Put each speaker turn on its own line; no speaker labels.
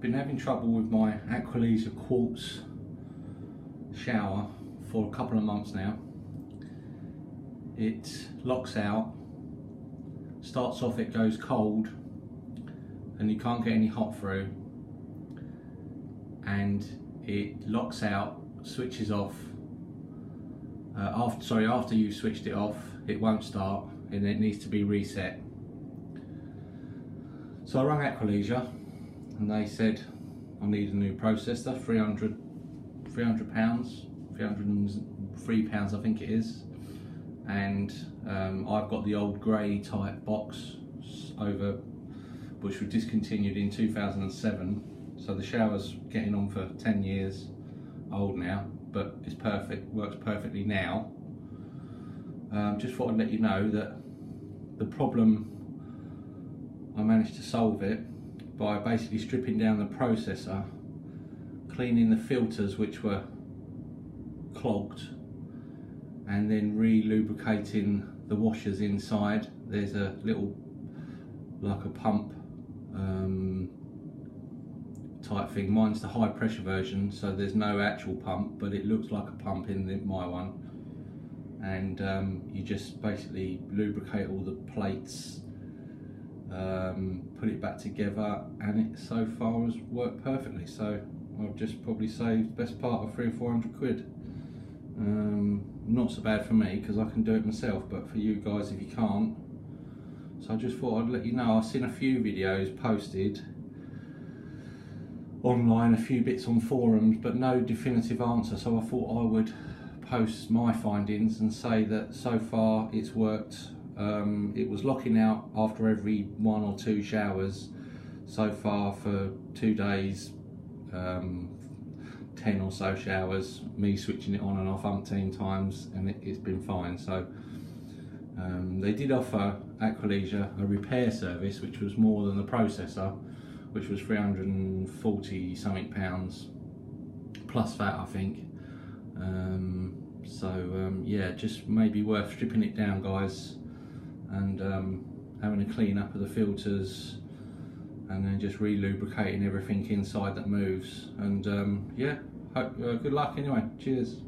been having trouble with my Aqualisa quartz shower for a couple of months now. It locks out, starts off it goes cold and you can't get any hot through, and it locks out, switches off. After you've switched it off, it won't start and it needs to be reset. So I rang Aqualisa and they said I need a new processor, £300, £303 I think it is, and I've got the old grey type box over, which was discontinued in 2007, so the shower's getting on for 10 years old now, but it's perfect, works perfectly now. Just thought I'd let you know that the problem, I managed to solve it by basically stripping down the processor, cleaning the filters which were clogged, and then re-lubricating the washers inside. There's a little, like a pump type thing. Mine's the high pressure version, so there's no actual pump, but it looks like a pump in my one. And you just basically lubricate all the plates, put it back together, and it so far has worked perfectly. So I've just probably saved the best part of 300 or 400 quid. Not so bad for me because I can do it myself, but for you guys if you can't. So I just thought I'd let you know. I've seen a few videos posted online, a few bits on forums, but no definitive answer, so I thought I would post my findings and say that so far it's worked. It was locking out after every 1 or 2 showers so far for 2 days, 10 or so showers, me switching it on and off umpteen times, and it's been fine. So they did offer Aqualisa a repair service which was more than the processor, which was 340 something pounds plus VAT I think. Yeah, just maybe worth stripping it down, guys, and having a clean up of the filters, and then just re-lubricating everything inside that moves. And yeah, good luck anyway. Cheers.